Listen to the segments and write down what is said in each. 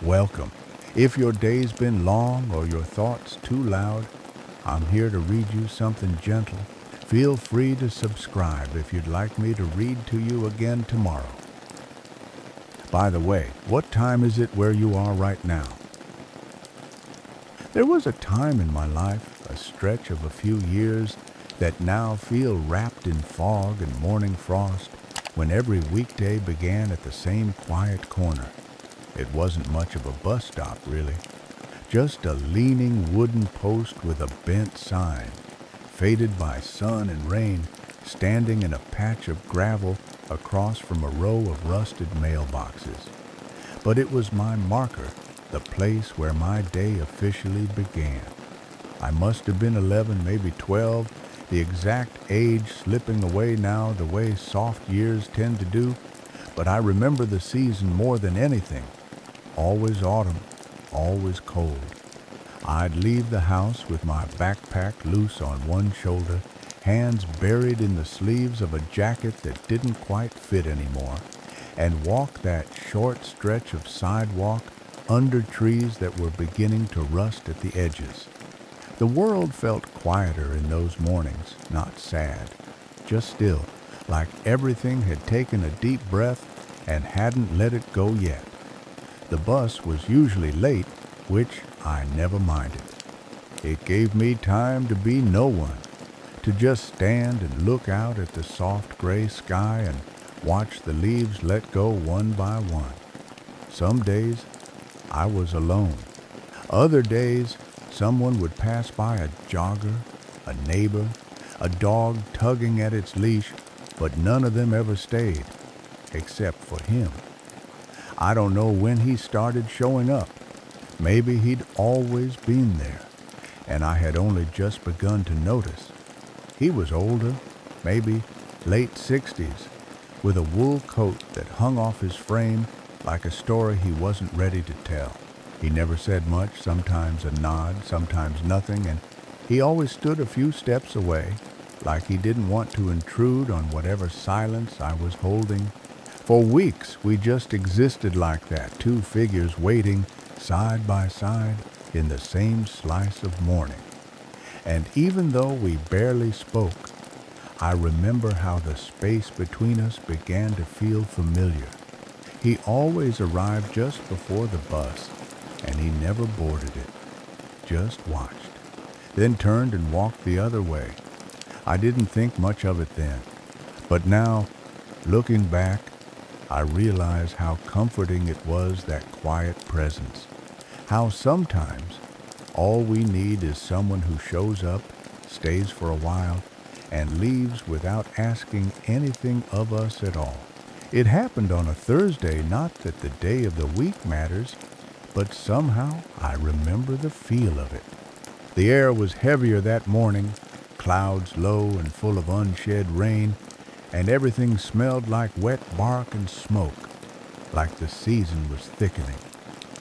Welcome. If your day's been long or your thoughts too loud, I'm here to read you something gentle. Feel free to subscribe if you'd like me to read to you again tomorrow. By the way, what time is it where you are right now? There was a time in my life, a stretch of a few years, that now feel wrapped in fog and morning frost, when every weekday began at the same quiet corner. It wasn't much of a bus stop, really. Just a leaning wooden post with a bent sign, faded by sun and rain, standing in a patch of gravel across from a row of rusted mailboxes. But it was my marker, the place where my day officially began. I must have been 11, maybe 12, the exact age slipping away now the way soft years tend to do, but I remember the season more than anything. Always autumn, always cold. I'd leave the house with my backpack loose on one shoulder, hands buried in the sleeves of a jacket that didn't quite fit anymore, and walk that short stretch of sidewalk under trees that were beginning to rust at the edges. The world felt quieter in those mornings, not sad, just still, like everything had taken a deep breath and hadn't let it go yet. The bus was usually late, which I never minded. It gave me time to be no one, to just stand and look out at the soft gray sky and watch the leaves let go one by one. Some days I was alone. Other days someone would pass by, a jogger, a neighbor, a dog tugging at its leash, but none of them ever stayed, except for him. I don't know when he started showing up. Maybe he'd always been there, and I had only just begun to notice. He was older, maybe late 60s, with a wool coat that hung off his frame like a story he wasn't ready to tell. He never said much, sometimes a nod, sometimes nothing, and he always stood a few steps away, like he didn't want to intrude on whatever silence I was holding. For weeks, we just existed like that, two figures waiting side by side in the same slice of morning. And even though we barely spoke, I remember how the space between us began to feel familiar. He always arrived just before the bus, and he never boarded it, just watched, then turned and walked the other way. I didn't think much of it then, but now, looking back, I realize how comforting it was, that quiet presence. How sometimes all we need is someone who shows up, stays for a while, and leaves without asking anything of us at all. It happened on a Thursday, not that the day of the week matters, but somehow I remember the feel of it. The air was heavier that morning, clouds low and full of unshed rain, and everything smelled like wet bark and smoke, like the season was thickening.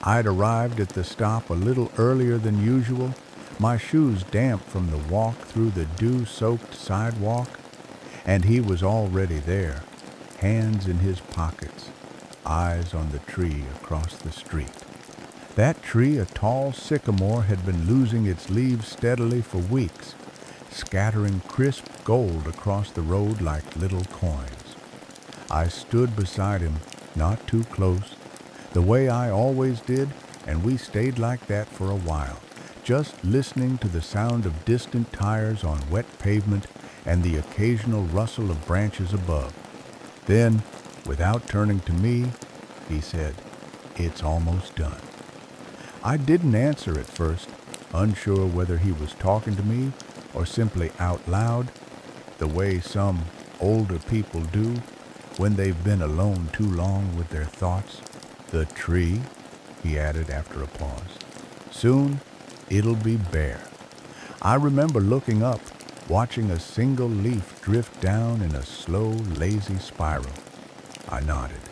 I'd arrived at the stop a little earlier than usual, my shoes damp from the walk through the dew-soaked sidewalk, and he was already there, hands in his pockets, eyes on the tree across the street. That tree, a tall sycamore, had been losing its leaves steadily for weeks, scattering crisp gold across the road like little coins. I stood beside him, not too close, the way I always did, and we stayed like that for a while, just listening to the sound of distant tires on wet pavement and the occasional rustle of branches above. Then, without turning to me, he said, "It's almost done." I didn't answer at first, unsure whether he was talking to me or simply out loud, the way some older people do when they've been alone too long with their thoughts. "The tree," he added after a pause. "Soon it'll be bare." I remember looking up, watching a single leaf drift down in a slow, lazy spiral. I nodded.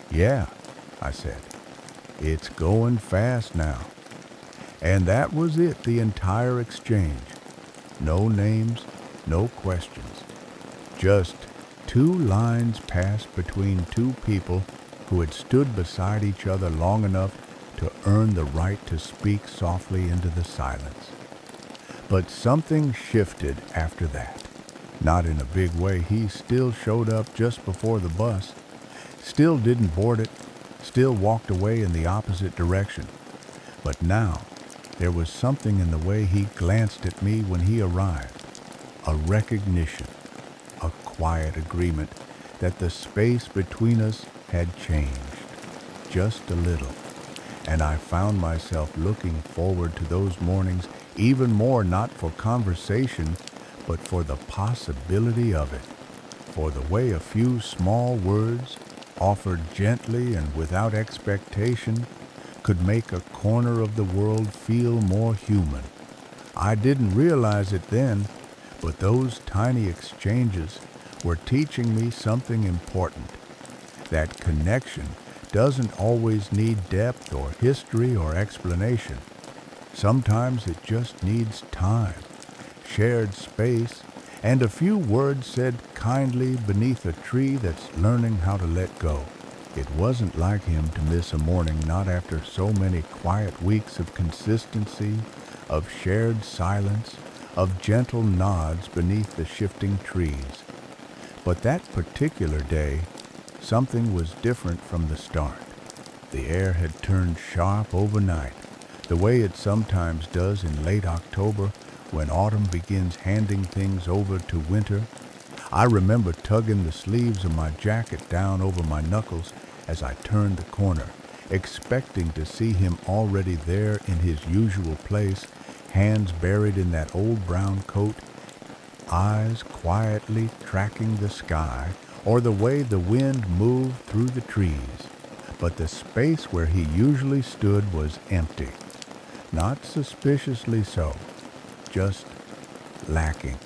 "Yeah," I said, "it's going fast now." And that was it, the entire exchange. No names, no questions. Just two lines passed between two people who had stood beside each other long enough to earn the right to speak softly into the silence. But something shifted after that. Not in a big way. He still showed up just before the bus, still didn't board it, still walked away in the opposite direction. But now, there was something in the way he glanced at me when he arrived. A recognition, a quiet agreement that the space between us had changed, just a little. And I found myself looking forward to those mornings even more, not for conversation, but for the possibility of it, for the way a few small words, offered gently and without expectation, could make a corner of the world feel more human. I didn't realize it then, but those tiny exchanges were teaching me something important. That connection doesn't always need depth or history or explanation. Sometimes it just needs time, shared space, and a few words said kindly beneath a tree that's learning how to let go. It wasn't like him to miss a morning, not after so many quiet weeks of consistency, of shared silence, of gentle nods beneath the shifting trees. But that particular day, something was different from the start. The air had turned sharp overnight, the way it sometimes does in late October when autumn begins handing things over to winter. I remember tugging the sleeves of my jacket down over my knuckles as I turned the corner, expecting to see him already there in his usual place, hands buried in that old brown coat, eyes quietly tracking the sky or the way the wind moved through the trees. But the space where he usually stood was empty. Not suspiciously so, just lacking.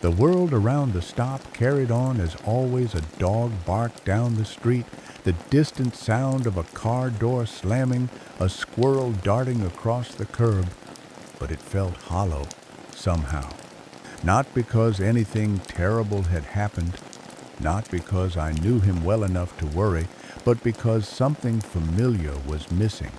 The world around the stop carried on as always. A dog barked down the street, the distant sound of a car door slamming, a squirrel darting across the curb. But it felt hollow, somehow. Not because anything terrible had happened, not because I knew him well enough to worry, but because something familiar was missing.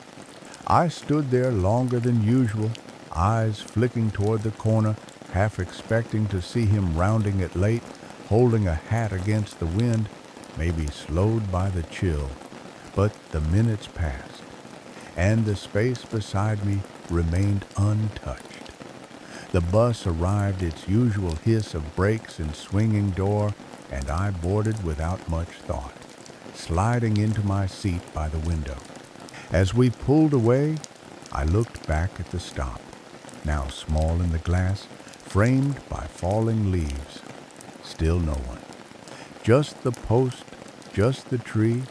I stood there longer than usual, eyes flicking toward the corner, half expecting to see him rounding it late, holding a hat against the wind, maybe slowed by the chill. But the minutes passed, and the space beside me remained untouched. The bus arrived, its usual hiss of brakes and swinging door, and I boarded without much thought, sliding into my seat by the window. As we pulled away, I looked back at the stop, now small in the glass, framed by falling leaves. Still no one. Just the post, just the tree,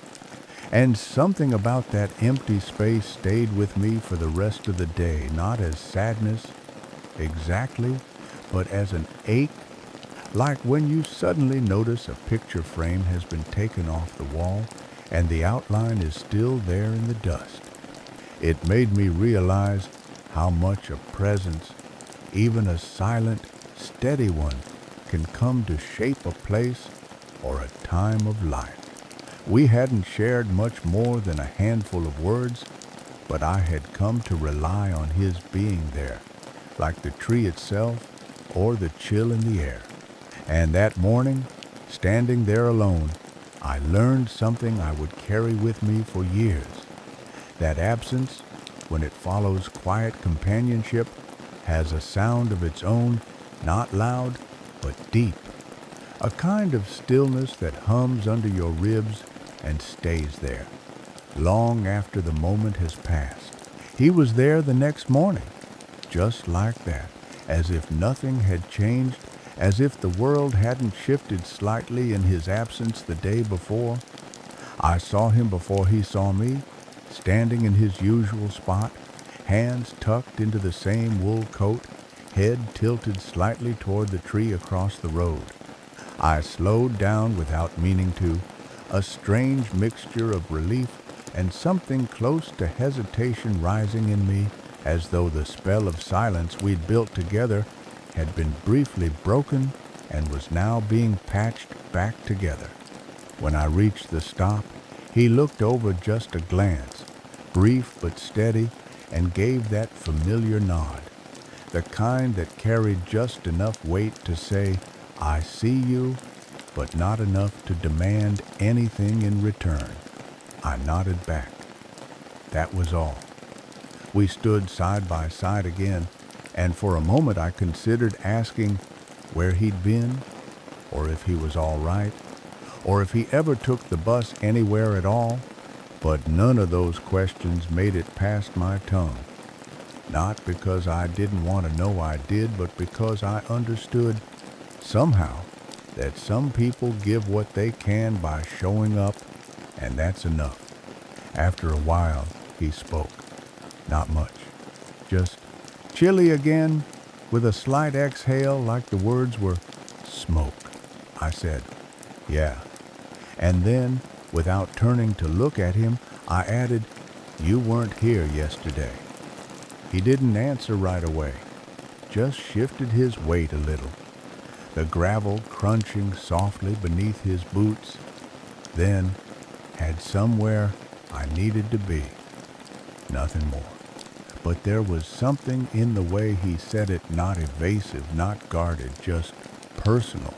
and something about that empty space stayed with me for the rest of the day, not as sadness, exactly, but as an ache, like when you suddenly notice a picture frame has been taken off the wall and the outline is still there in the dust. It made me realize how much a presence, even a silent, steady one, can come to shape a place or a time of life. We hadn't shared much more than a handful of words, but I had come to rely on his being there, like the tree itself or the chill in the air. And that morning, standing there alone, I learned something I would carry with me for years. That absence, when it follows quiet companionship, has a sound of its own, not loud, but deep. A kind of stillness that hums under your ribs and stays there, long after the moment has passed. He was there the next morning, just like that, as if nothing had changed, as if the world hadn't shifted slightly in his absence the day before. I saw him before he saw me, standing in his usual spot, hands tucked into the same wool coat, head tilted slightly toward the tree across the road. I slowed down without meaning to, a strange mixture of relief and something close to hesitation rising in me, as though the spell of silence we'd built together had been briefly broken and was now being patched back together. When I reached the stop, he looked over just a glance, brief but steady, and gave that familiar nod, the kind that carried just enough weight to say, "I see you," but not enough to demand anything in return. I nodded back. That was all. We stood side by side again, and for a moment I considered asking where he'd been, or if he was all right, or if he ever took the bus anywhere at all, but none of those questions made it past my tongue. Not because I didn't want to know I did, but because I understood, somehow, that some people give what they can by showing up, and that's enough. After a while, he spoke. Not much. Just chilly again, with a slight exhale like the words were smoke. I said, "Yeah." And then, without turning to look at him, I added, "You weren't here yesterday." He didn't answer right away, just shifted his weight a little, the gravel crunching softly beneath his boots, then had somewhere I needed to be. Nothing more. But there was something in the way he said it, not evasive, not guarded, just personal.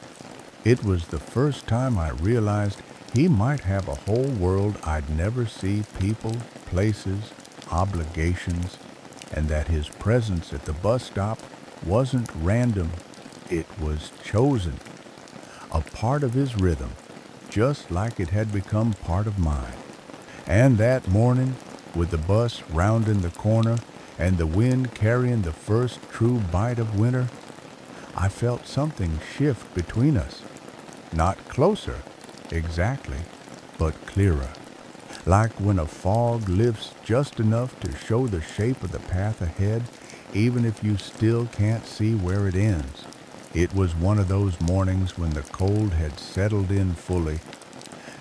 It was the first time I realized he might have a whole world I'd never see, people, places, obligations, and that his presence at the bus stop wasn't random, it was chosen, a part of his rhythm, just like it had become part of mine. And that morning, with the bus rounding the corner and the wind carrying the first true bite of winter, I felt something shift between us. Not closer, exactly, but clearer. Like when a fog lifts just enough to show the shape of the path ahead, even if you still can't see where it ends. It was one of those mornings when the cold had settled in fully.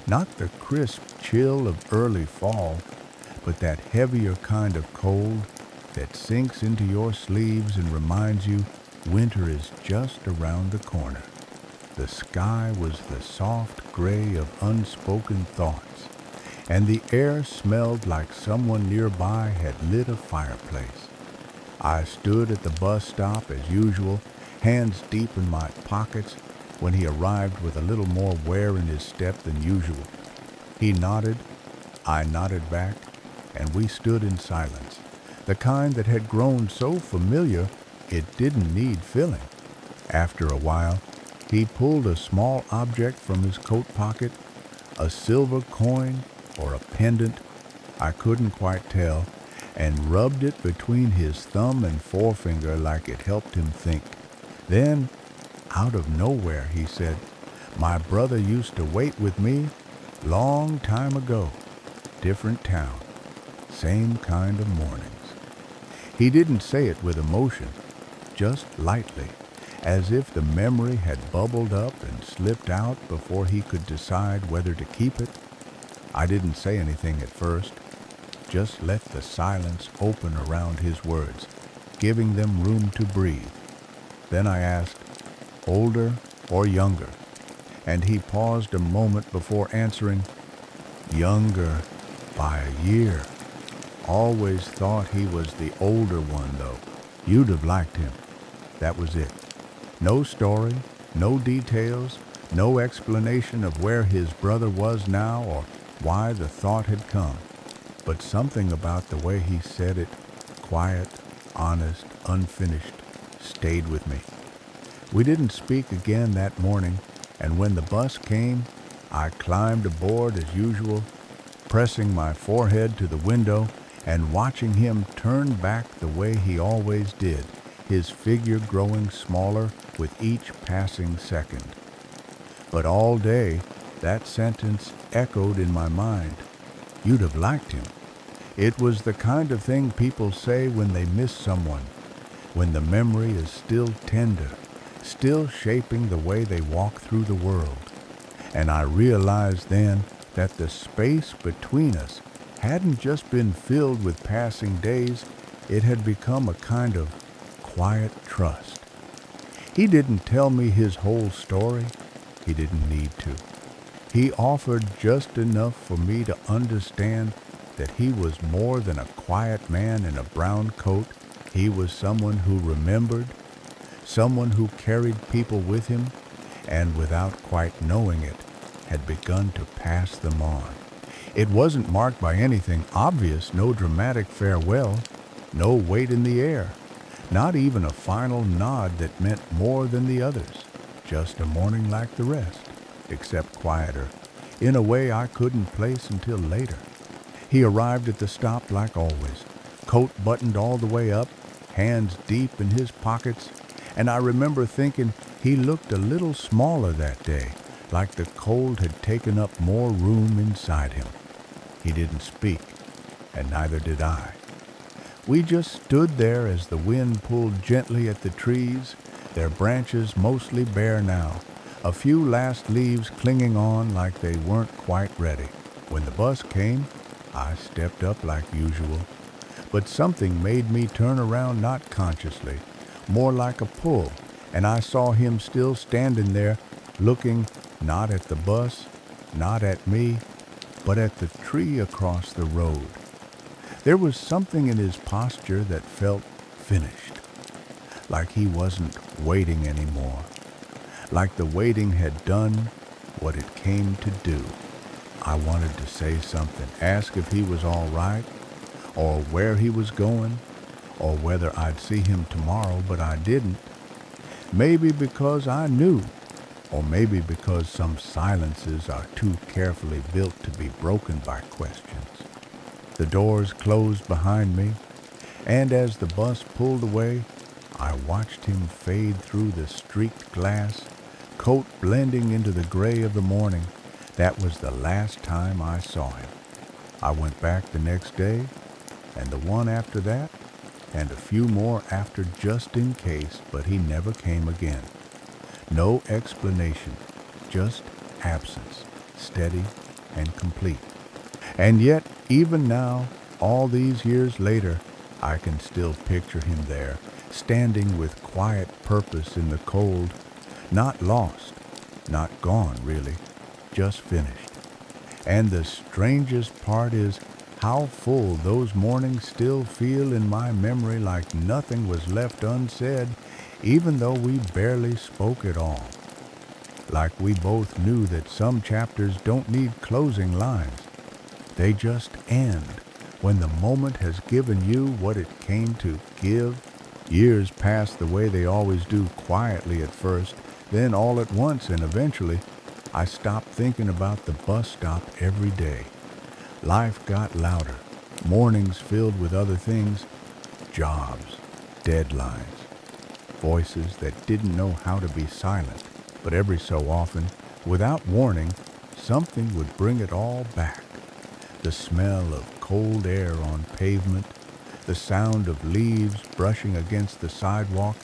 Not the crisp chill of early fall, but that heavier kind of cold that sinks into your sleeves and reminds you winter is just around the corner. The sky was the soft gray of unspoken thoughts, and the air smelled like someone nearby had lit a fireplace. I stood at the bus stop as usual, hands deep in my pockets, when he arrived with a little more wear in his step than usual. He nodded, I nodded back, and we stood in silence, the kind that had grown so familiar it didn't need filling. After a while, he pulled a small object from his coat pocket, a silver coin or a pendant, I couldn't quite tell, and rubbed it between his thumb and forefinger like it helped him think. Then, out of nowhere, he said, "My brother used to wait with me long time ago. Different town. Same kind of mornings." He didn't say it with emotion, just lightly, as if the memory had bubbled up and slipped out before he could decide whether to keep it. I didn't say anything at first, just let the silence open around his words, giving them room to breathe. Then I asked, "Older or younger?" And he paused a moment before answering, "Younger by a year. Always thought he was the older one, though. You'd have liked him." That was it. No story, no details, no explanation of where his brother was now or why the thought had come. But something about the way he said it, quiet, honest, unfinished, stayed with me. We didn't speak again that morning, and when the bus came, I climbed aboard as usual, pressing my forehead to the window and watching him turn back the way he always did, his figure growing smaller with each passing second. But all day, that sentence echoed in my mind. You'd have liked him. It was the kind of thing people say when they miss someone, when the memory is still tender, still shaping the way they walk through the world. And I realized then that the space between us hadn't just been filled with passing days, it had become a kind of quiet trust. He didn't tell me his whole story. He didn't need to. He offered just enough for me to understand that he was more than a quiet man in a brown coat. He was someone who remembered, someone who carried people with him, and without quite knowing it, had begun to pass them on. It wasn't marked by anything obvious, no dramatic farewell, no weight in the air, not even a final nod that meant more than the others. Just a morning like the rest, except quieter, in a way I couldn't place until later. He arrived at the stop like always, coat buttoned all the way up, hands deep in his pockets, and I remember thinking he looked a little smaller that day, like the cold had taken up more room inside him. He didn't speak, and neither did I. We just stood there as the wind pulled gently at the trees, their branches mostly bare now, a few last leaves clinging on like they weren't quite ready. When the bus came, I stepped up like usual, but something made me turn around not consciously, more like a pull, and I saw him still standing there, looking not at the bus, not at me, but at the tree across the road. There was something in his posture that felt finished, like he wasn't waiting anymore, like the waiting had done what it came to do. I wanted to say something, ask if he was all right, or where he was going, or whether I'd see him tomorrow, but I didn't. Maybe because I knew, or maybe because some silences are too carefully built to be broken by questions. The doors closed behind me, and as the bus pulled away, I watched him fade through the streaked glass, coat blending into the gray of the morning. That was the last time I saw him. I went back the next day, and the one after that, and a few more after just in case, but he never came again. No explanation, just absence, steady and complete. And yet, even now, all these years later, I can still picture him there, standing with quiet purpose in the cold, not lost, not gone really, just finished. And the strangest part is how full those mornings still feel in my memory, like nothing was left unsaid, even though we barely spoke at all. Like we both knew that some chapters don't need closing lines. They just end when the moment has given you what it came to give. Years pass the way they always do, quietly at first, then all at once, and eventually I stopped thinking about the bus stop every day. Life got louder, mornings filled with other things, jobs, deadlines, voices that didn't know how to be silent, but every so often, without warning, something would bring it all back. The smell of cold air on pavement, the sound of leaves brushing against the sidewalk,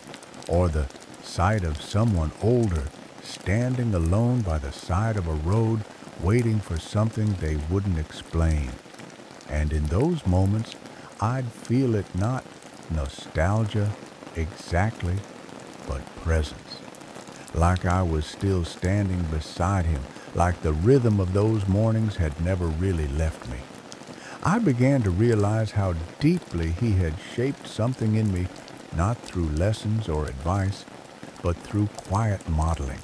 or the sight of someone older standing alone by the side of a road waiting for something they wouldn't explain. And in those moments, I'd feel it not nostalgia exactly, but presence. Like I was still standing beside him, like the rhythm of those mornings had never really left me. I began to realize how deeply he had shaped something in me, not through lessons or advice, but through quiet modeling.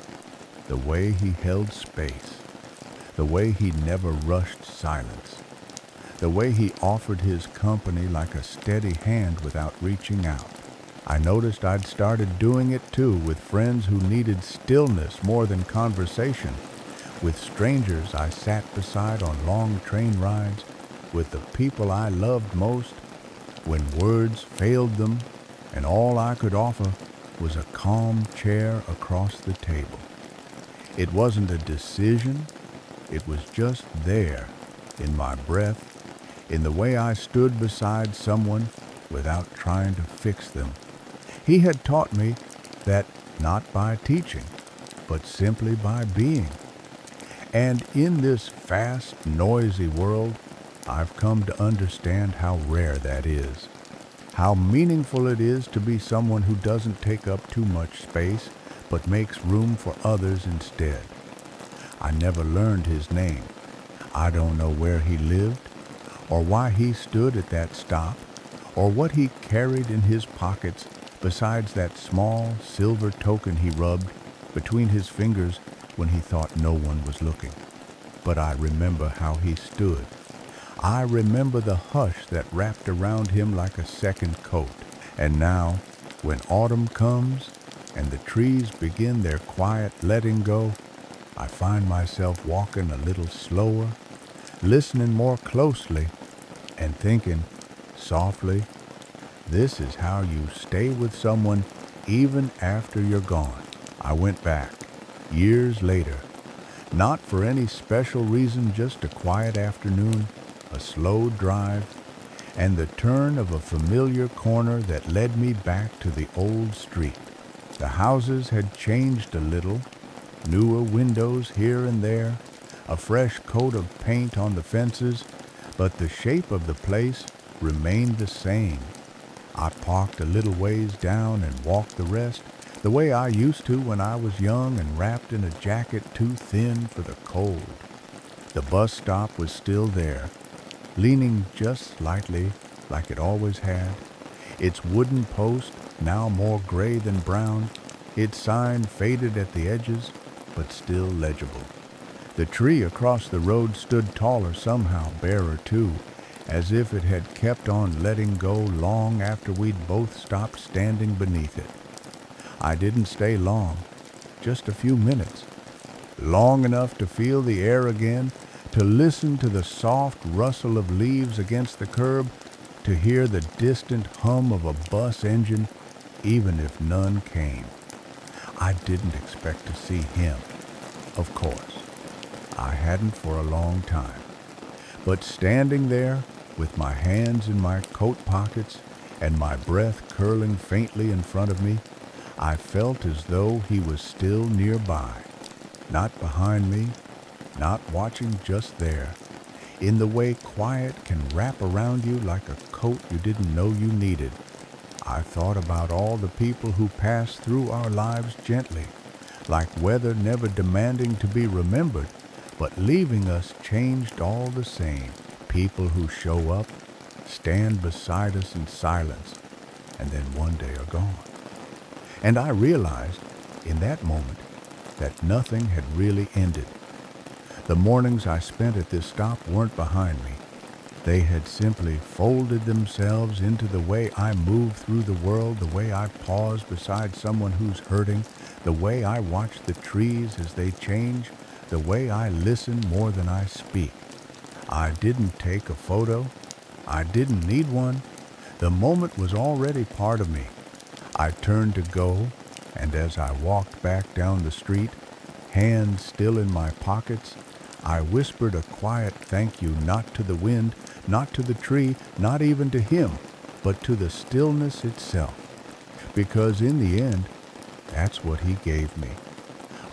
The way he held space, the way he never rushed silence, the way he offered his company like a steady hand without reaching out. I noticed I'd started doing it too, with friends who needed stillness more than conversation, with strangers I sat beside on long train rides, with the people I loved most, when words failed them and all I could offer was a calm chair across the table. It wasn't a decision, it was just there, in my breath, in the way I stood beside someone without trying to fix them. He had taught me that not by teaching, but simply by being. And in this fast, noisy world, I've come to understand how rare that is, how meaningful it is to be someone who doesn't take up too much space, but makes room for others instead. I never learned his name. I don't know where he lived, or why he stood at that stop, or what he carried in his pockets besides that small silver token he rubbed between his fingers when he thought no one was looking. But I remember how he stood. I remember the hush that wrapped around him like a second coat. And now, when autumn comes and the trees begin their quiet letting go, I find myself walking a little slower, listening more closely, and thinking softly, this is how you stay with someone even after you're gone. I went back, years later, not for any special reason, just a quiet afternoon, a slow drive, and the turn of a familiar corner that led me back to the old street. The houses had changed a little, newer windows here and there, a fresh coat of paint on the fences, but the shape of the place remained the same. I parked a little ways down and walked the rest, the way I used to when I was young and wrapped in a jacket too thin for the cold. The bus stop was still there, leaning just slightly like it always had, its wooden post now more gray than brown, its sign faded at the edges, but still legible. The tree across the road stood taller somehow, barer too, as if it had kept on letting go long after we'd both stopped standing beneath it. I didn't stay long, just a few minutes, long enough to feel the air again, to listen to the soft rustle of leaves against the curb, to hear the distant hum of a bus engine, even if none came. I didn't expect to see him, of course. I hadn't for a long time. But standing there, with my hands in my coat pockets and my breath curling faintly in front of me, I felt as though he was still nearby, not behind me, not watching just there, in the way quiet can wrap around you like a coat you didn't know you needed. I thought about all the people who pass through our lives gently, like weather never demanding to be remembered, but leaving us changed all the same. People who show up, stand beside us in silence, and then one day are gone. And I realized, in that moment, that nothing had really ended. The mornings I spent at this stop weren't behind me. They had simply folded themselves into the way I move through the world, the way I pause beside someone who's hurting, the way I watch the trees as they change, the way I listen more than I speak. I didn't take a photo. I didn't need one. The moment was already part of me. I turned to go, and as I walked back down the street, hands still in my pockets, I whispered a quiet thank you, not to the wind, not to the tree, not even to him, but to the stillness itself. Because in the end, that's what he gave me.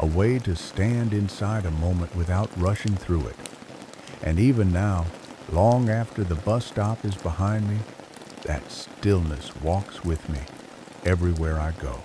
A way to stand inside a moment without rushing through it. And even now, long after the bus stop is behind me, that stillness walks with me everywhere I go.